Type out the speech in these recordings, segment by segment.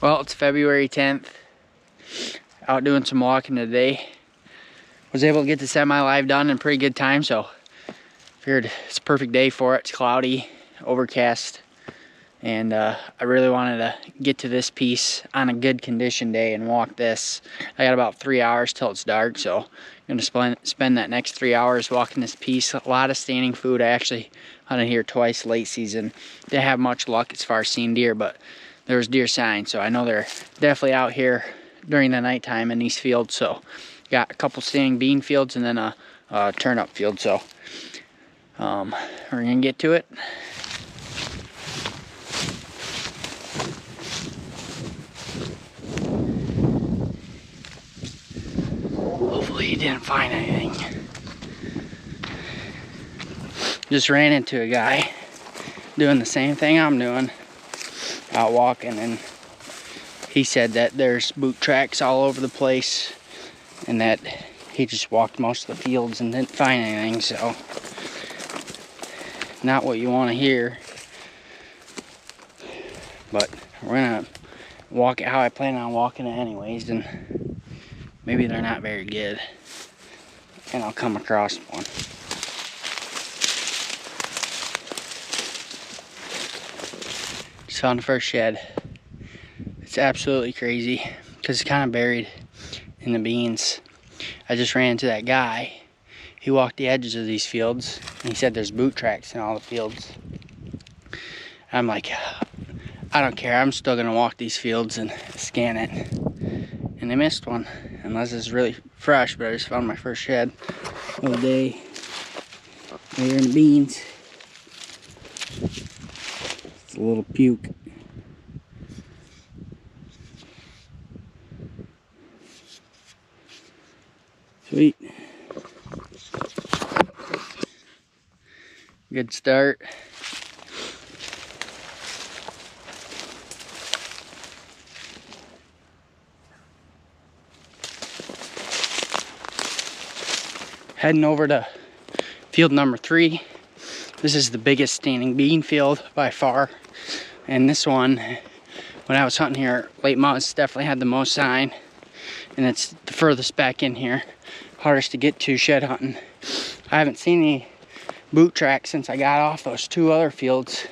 Well, it's February 10th. Out doing some walking today. Was able to get the semi-live done in pretty good time, so figured it's a perfect day for it. It's cloudy, overcast, and I really wanted to get to this piece on a good condition day and walk this. I got about 3 hours till it's dark, so I'm gonna spend that next 3 hours walking this piece. A lot of standing food. I actually hunted here twice late season. Didn't have much luck as far as seeing deer, but there was deer signs, so I know they're definitely out here during the nighttime in these fields. So got a couple standing bean fields and then a turnip field. So we're gonna get to it. Hopefully you didn't find anything. Just ran into a guy doing the same thing I'm doing, out walking, and he said that there's boot tracks all over the place and that he just walked most of the fields and didn't find anything. So not what you want to hear, but we're gonna walk it how I plan on walking it anyways, and maybe they're not very good and I'll come across one. Just found the first shed. It's absolutely crazy because it's kind of buried in the beans. I just ran into that guy. He walked the edges of these fields and he said there's boot tracks in all the fields. I'm like, I don't care, I'm still gonna walk these fields and scan it. And I missed one, unless it's really fresh, but I just found my first shed of the day right here in the beans. It's a little puke. Sweet. Good start. Heading over to field number 3. This is the biggest standing bean field by far. And this one, when I was hunting here late months, definitely had the most sign. And it's the furthest back in here. Hardest to get to shed hunting. I haven't seen any boot tracks since I got off those 2 other fields.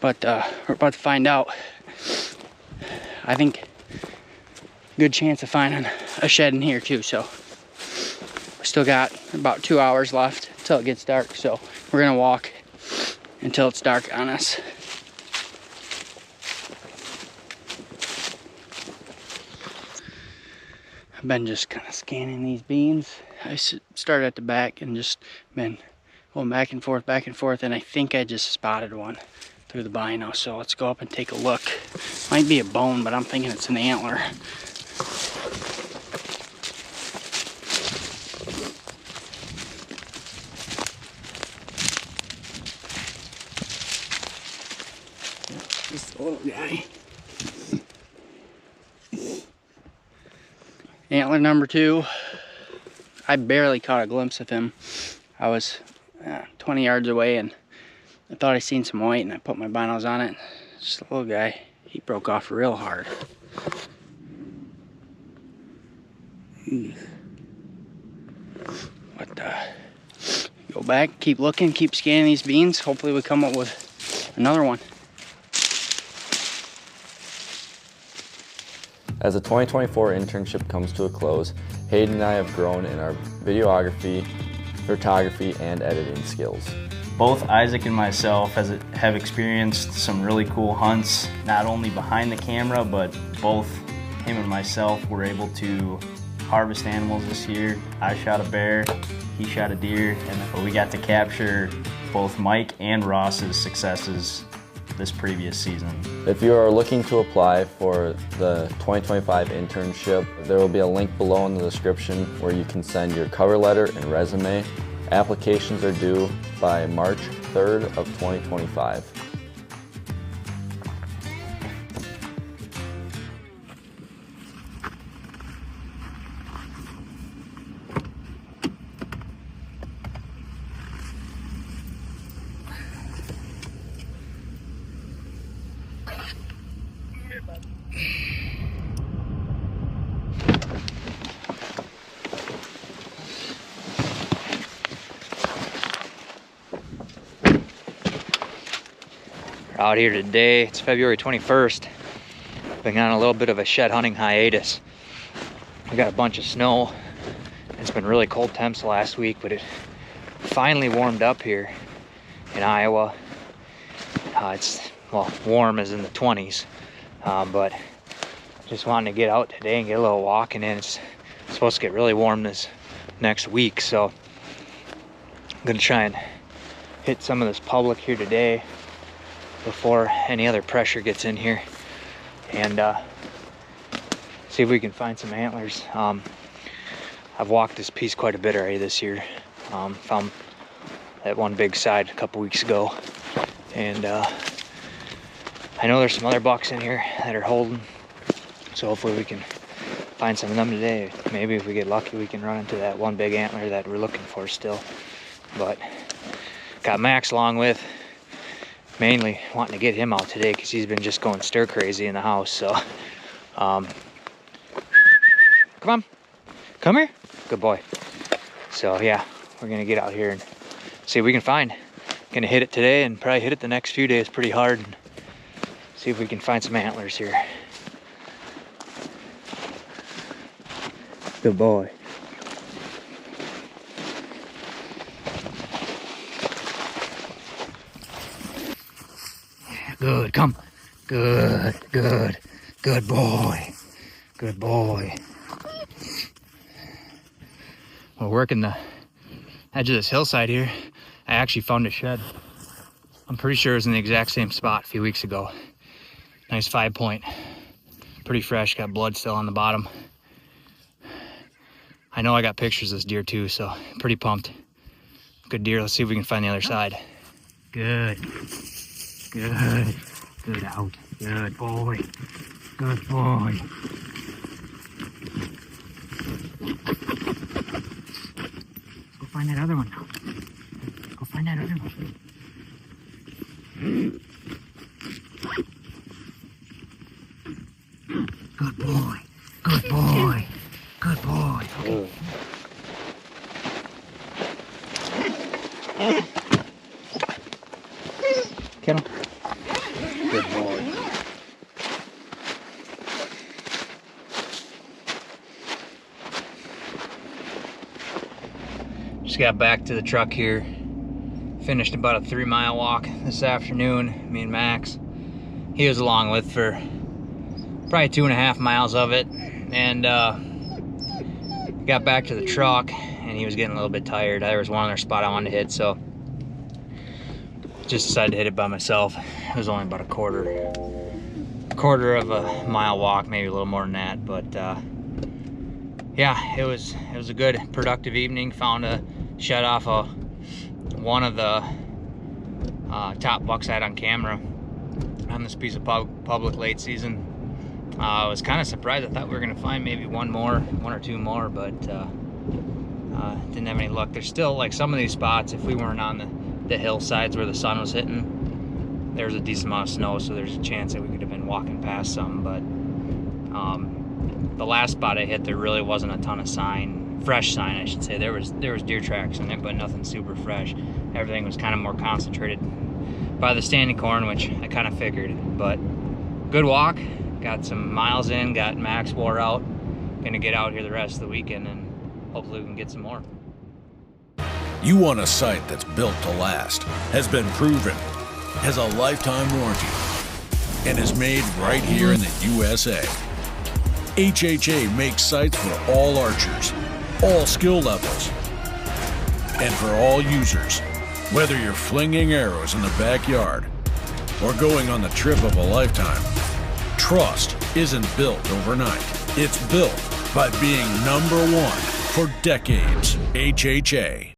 But we're about to find out. I think good chance of finding a shed in here too, so. Still got about 2 hours left until it gets dark, so we're gonna walk until it's dark on us. I've been just kind of scanning these beans. I started at the back and just been going back and forth, and I think I just spotted one through the bino, so let's go up and take a look. Might be a bone, but I'm thinking it's an antler. Just a little guy. Antler number 2. I barely caught a glimpse of him. I was 20 yards away and I thought I seen some white and I put my binos on it. Just a little guy. He broke off real hard. What the? Go back, keep looking, keep scanning these beans. Hopefully we come up with another one. As the 2024 internship comes to a close, Hayden and I have grown in our videography, photography, and editing skills. Both Isaac and myself have experienced some really cool hunts, not only behind the camera, but both him and myself were able to harvest animals this year. I shot a bear, he shot a deer, and we got to capture both Mike and Ross's successes this previous season. If you are looking to apply for the 2025 internship, there will be a link below in the description where you can send your cover letter and resume. Applications are due by March 3rd of 2025. Here, bud. Out here today. It's February 21st. Been on a little bit of a shed hunting hiatus. We got a bunch of snow. It's been really cold temps last week, but it finally warmed up here in Iowa. It's, well, warm as in the 20s, but just wanting to get out today and get a little walking in. It's supposed to get really warm this next week, so I'm gonna try and hit some of this public here today before any other pressure gets in here, and see if we can find some antlers. I've walked this piece quite a bit already this year. Found that one big side a couple weeks ago, and I know there's some other bucks in here that are holding, so hopefully we can find some of them today. Maybe if we get lucky we can run into that one big antler that we're looking for still. But got Max along with, mainly wanting to get him out today because he's been just going stir crazy in the house. So come on, come here, good boy. So yeah, we're gonna get out here and see if we can find. Gonna hit it today and probably hit it the next few days pretty hard and see if we can find some antlers here. Good boy. Good, come. Good, good, good boy. Good boy. We're working the edge of this hillside here. I actually found a shed. I'm pretty sure it was in the exact same spot a few weeks ago. Nice 5-point. Pretty fresh, got blood still on the bottom. I know I got pictures of this deer too, so pretty pumped. Good deer, let's see if we can find the other side. Good. Good. Good out. Good boy. Good boy. Let's go find that other one now. Go find that other one. Good boy. Good boy. Good boy. Okay. Get him. Good boy. Just got back to the truck here. Finished about a 3-mile walk this afternoon, me and Max. He was along with for probably 2.5 miles of it, and got back to the truck and he was getting a little bit tired. There was one other spot I wanted to hit, so just decided to hit it by myself. It was only about a quarter of a mile walk, maybe a little more than that, but yeah, it was a good productive evening. Found a shed off of one of the top bucks I had on camera on this piece of public late season. I was kind of surprised. I thought we were gonna find maybe one or two more, but didn't have any luck. There's still, like, some of these spots, if we weren't on the hillsides where the sun was hitting, there's a decent amount of snow, so there's a chance that we could have been walking past some. But the last spot I hit, there really wasn't a ton of fresh sign I should say. There was deer tracks in it, but nothing super fresh. Everything was kind of more concentrated by the standing corn, which I kind of figured. But good walk. Got some miles in, got Max wore out. Gonna get out here the rest of the weekend and hopefully we can get some more. You want a site that's built to last, has been proven, has a lifetime warranty, and is made right here in the USA. HHA makes sites for all archers, all skill levels, and for all users. Whether you're flinging arrows in the backyard or going on the trip of a lifetime, trust isn't built overnight. It's built by being #1 for decades. HHA.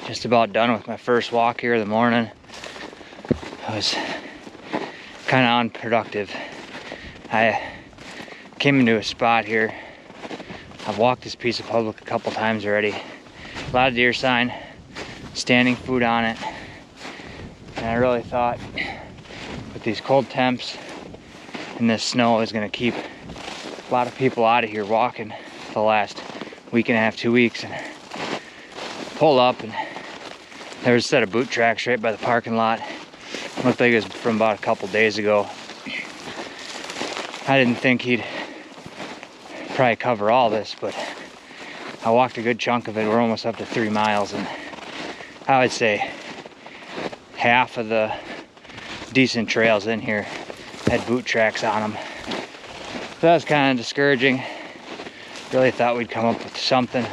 Just about done with my first walk here in the morning. I was kind of unproductive. I came into a spot here. I've walked this piece of public a couple times already. A lot of deer sign, standing food on it. And I really thought with these cold temps and this snow is gonna keep a lot of people out of here walking the last week and a half, 2 weeks. And pulled up and there was a set of boot tracks right by the parking lot. Looked like it was from about a couple days ago. I didn't think he'd probably cover all this, but I walked a good chunk of it. We're almost up to 3 miles, and I would say half of the decent trails in here had boot tracks on them. So that was kind of discouraging. Really thought we'd come up with something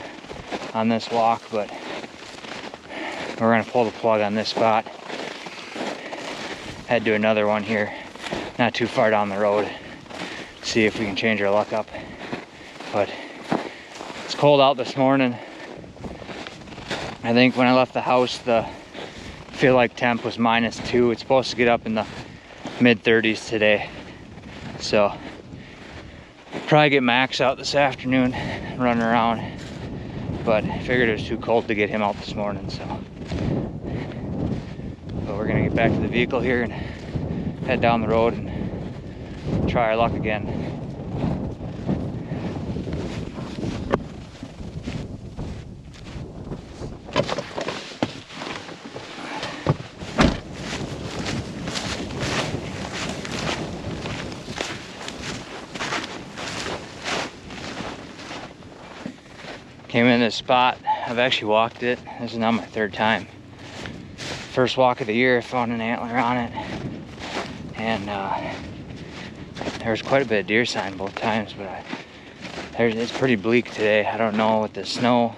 on this walk, but we're gonna pull the plug on this spot. Head to another one here, not too far down the road. See if we can change our luck up. But it's cold out this morning. I think when I left the house, the feel like temp was -2. It's supposed to get up in the mid-30s today. So probably get Max out this afternoon, running around. But I figured it was too cold to get him out this morning, so. But we're gonna get back to the vehicle here and head down the road and try our luck again. Came in this spot. I've actually walked it. This is now my 3rd time. First walk of the year, I found an antler on it. And there was quite a bit of deer sign both times, but it's pretty bleak today. I don't know with the snow.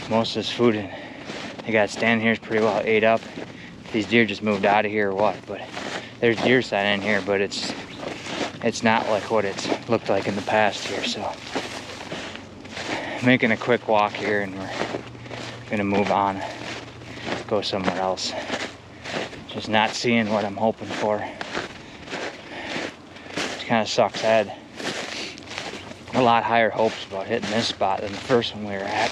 Most of this food they got standing here is pretty well ate up. If these deer just moved out of here or what, but there's deer sign in here, but it's not like what it's looked like in the past here, so. Making a quick walk here and we're gonna move on, go somewhere else. Just not seeing what I'm hoping for. It kind of sucks. I had a lot higher hopes about hitting this spot than the first one we were at.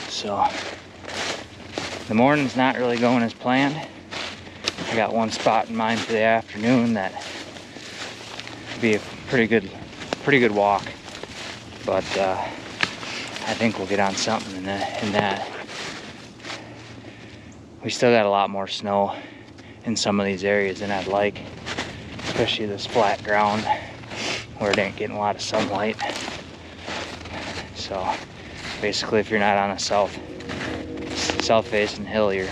So the morning's not really going as planned. I got one spot in mind for the afternoon that would be a pretty good walk, but I think we'll get on something in that. We still got a lot more snow in some of these areas than I'd like, especially this flat ground where it ain't getting a lot of sunlight. So basically, if you're not on a south-facing hill, your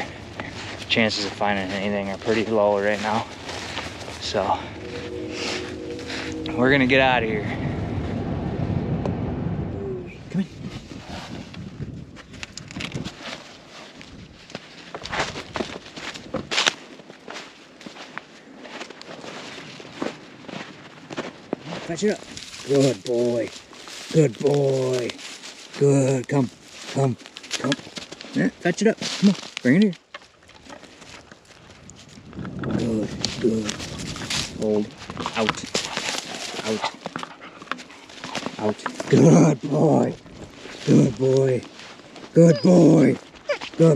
chances of finding anything are pretty low right now. So we're gonna get out of here. Come in. Fetch it up. Good boy. Good boy. Good. Come. Yeah, fetch it up. Come on. Bring it here. Good. Hold. Out. Good boy. Good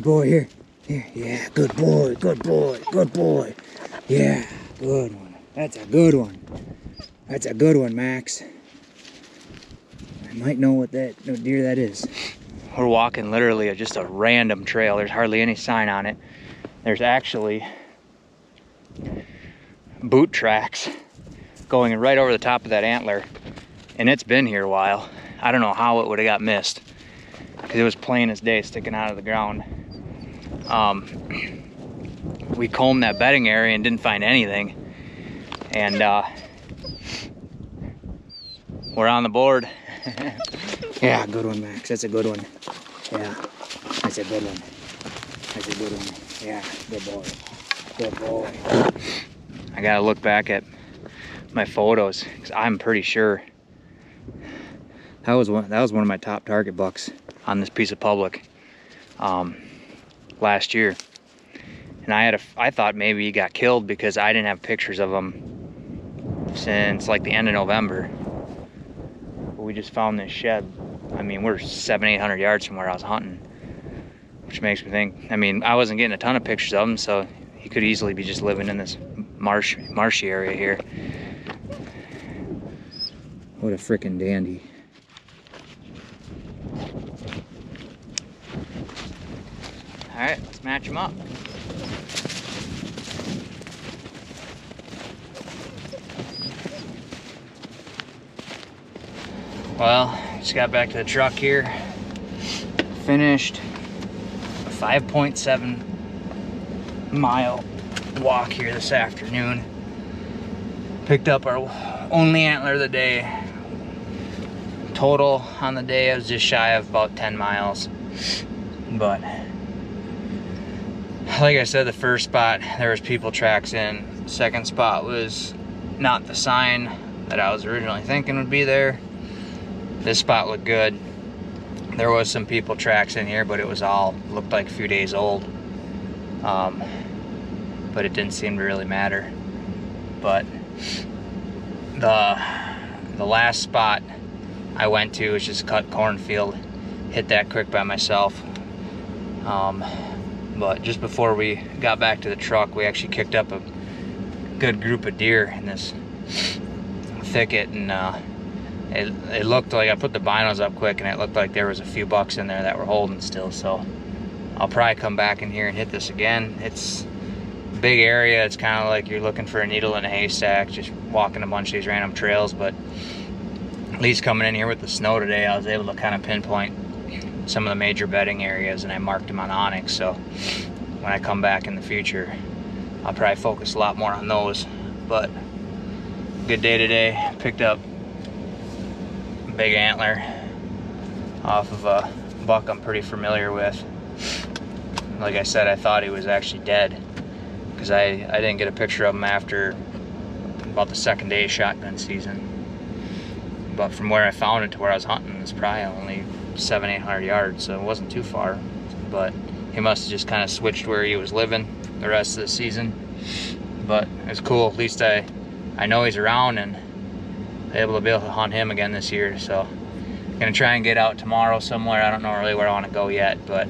boy. Here. Yeah. Good boy. Yeah. Good one. That's a good one, Max. I might know what deer that is. We're walking literally just a random trail. There's hardly any sign on it. There's actually boot tracks going right over the top of that antler, and it's been here a while. I don't know how it would have got missed because it was plain as day sticking out of the ground. We combed that bedding area and didn't find anything, and we're on the board. Yeah, good one, Max. That's a good one. Yeah, that's a good one. Yeah, good boy. I gotta look back at my photos because I'm pretty sure that was one of my top target bucks on this piece of public last year. And And I thought maybe he got killed because I didn't have pictures of him since like the end of November. But we just found this shed. I mean, we're 700-800 yards from where I was hunting, which makes me think, I mean, I wasn't getting a ton of pictures of him, so he could easily be just living in this marshy area here. What a freaking dandy. All right, let's match him up. Well, just got back to the truck here. Finished a 5.7 mile walk here this afternoon. Picked up our only antler of the day. Total on the day I was just shy of about 10 miles. But like I said, the first spot there was people tracks in. Second spot was not the sign that I was originally thinking would be there. This spot looked good. There was some people tracks in here, but it was all looked like a few days old. But it didn't seem to really matter. But the last spot I went to was just cut cornfield. Hit that quick by myself. But just before we got back to the truck, we actually kicked up a good group of deer in this thicket, and it looked like, I put the binos up quick and it looked like there was a few bucks in there that were holding still. So I'll probably come back in here and hit this again. It's a big area. It's kind of like you're looking for a needle in a haystack, just walking a bunch of these random trails. But at least coming in here with the snow today, I was able to kind of pinpoint some of the major bedding areas, and I marked them on Onyx. So when I come back in the future, I'll probably focus a lot more on those. But good day today. Picked up a big antler off of a buck I'm pretty familiar with. Like I said, I thought he was actually dead because I didn't get a picture of him after about the second day of shotgun season. But from where I found it to where I was hunting, it's probably only 700-800 yards, so it wasn't too far. But he must have just kind of switched where he was living the rest of the season. But it's cool. At least I know he's around and able to hunt him again this year. So I'm gonna try and get out tomorrow somewhere. I don't know really where I want to go yet, but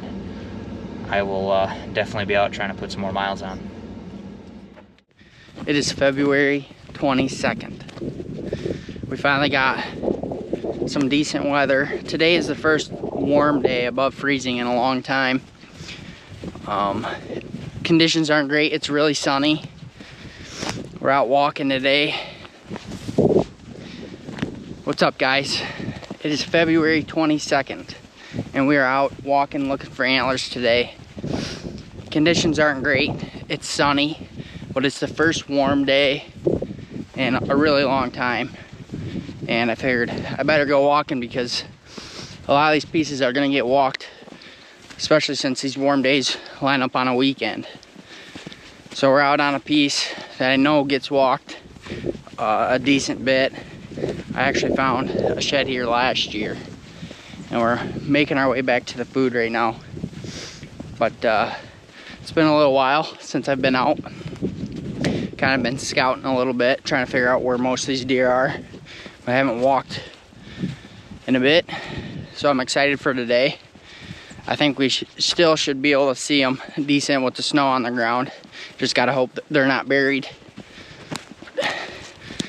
I will definitely be out trying to put some more miles on. It is February 22nd. We finally got some decent weather. Today is the first warm day above freezing in a long time. Conditions aren't great. It's really sunny. We're out walking today. What's up, guys? It is February 22nd and we are out walking looking for antlers today. Conditions aren't great. It's sunny, but it's the first warm day in a really long time. And I figured I better go walking because a lot of these pieces are gonna get walked, especially since these warm days line up on a weekend. So we're out on a piece that I know gets walked a decent bit. I actually found a shed here last year and we're making our way back to the food right now. But it's been a little while since I've been out. Kind of been scouting a little bit, trying to figure out where most of these deer are. I haven't walked in a bit, so I'm excited for today. I think we still should be able to see them decent with the snow on the ground. Just gotta hope that they're not buried.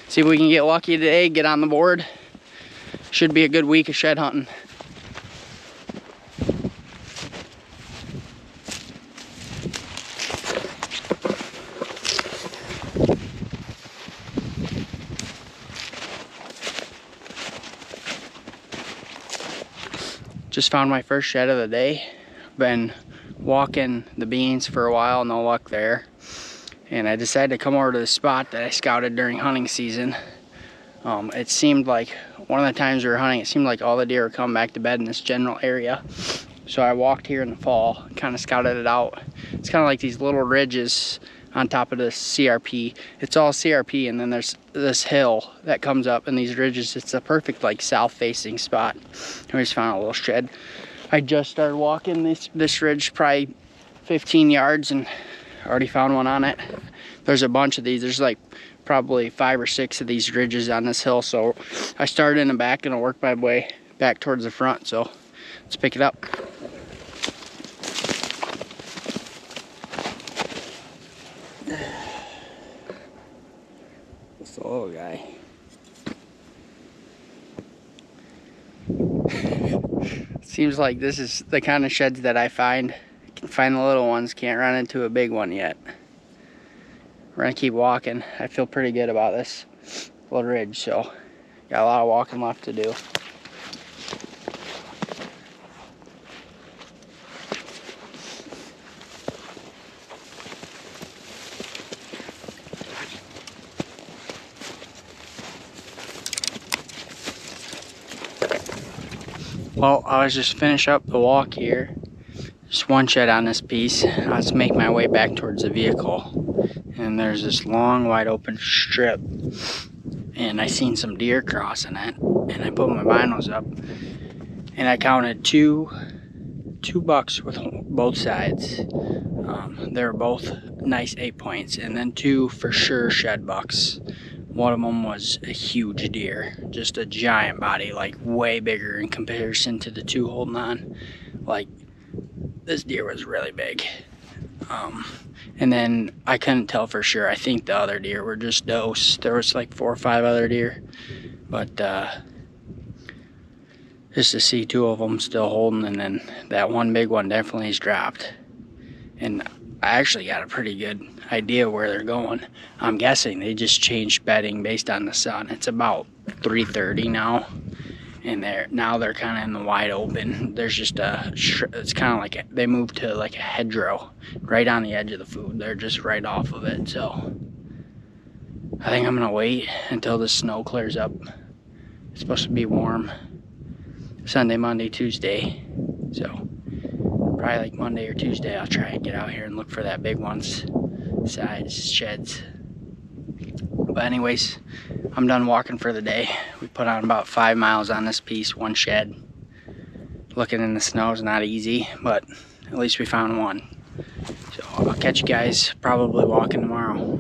See if we can get lucky today, get on the board. Should be a good week of shed hunting. Just found my first shed of the day. Been walking the beans for a while, no luck there. And I decided to come over to the spot that I scouted during hunting season. It seemed like, one of the times we were hunting, it seemed like all the deer were coming back to bed in this general area. So I walked here in the fall, kind of scouted it out. It's kind of like these little ridges on top of this CRP. It's all CRP, and then there's this hill that comes up and these ridges. It's a perfect like south facing spot. And we just found a little shed. I just started walking this ridge probably 15 yards and already found one on it. There's a bunch of these. There's like probably 5 or 6 of these ridges on this hill. So I started in the back and I'll work my way back towards the front. So let's pick it up. This little guy. Seems like this is the kind of sheds that I find. I can find the little ones, can't run into a big one yet. We're gonna keep walking. I feel pretty good about this little ridge, so got a lot of walking left to do. Well, I was just finish up the walk here. Just one shed on this piece. Let's make my way back towards the vehicle. And there's this long, wide open strip. And I seen some deer crossing it. And I put my binos up. And I counted two bucks with both sides. They were both nice 8 points. And then 2 for sure shed bucks. One of them was a huge deer, just a giant body, like way bigger in comparison to the 2 holding on. Like, this deer was really big. And then I couldn't tell for sure. I think the other deer were just does. There was like 4 or 5 other deer, but just to see 2 of them still holding, and then that one big one definitely is dropped. And I actually got a pretty good idea where they're going. I'm guessing they just changed bedding based on the sun. It's about 3:30 now, and they're kind of in the wide open. There's just it's kind of like they moved to like a hedgerow right on the edge of the food. They're just right off of it. So I think I'm gonna wait until the snow clears up. It's supposed to be warm Sunday, Monday, Tuesday. So probably like Monday or Tuesday, I'll try and get out here and look for that big one's size sheds. But anyways, I'm done walking for the day. We put on about 5 miles on this piece, 1 shed. Looking in the snow is not easy, but at least we found one. So I'll catch you guys probably walking tomorrow.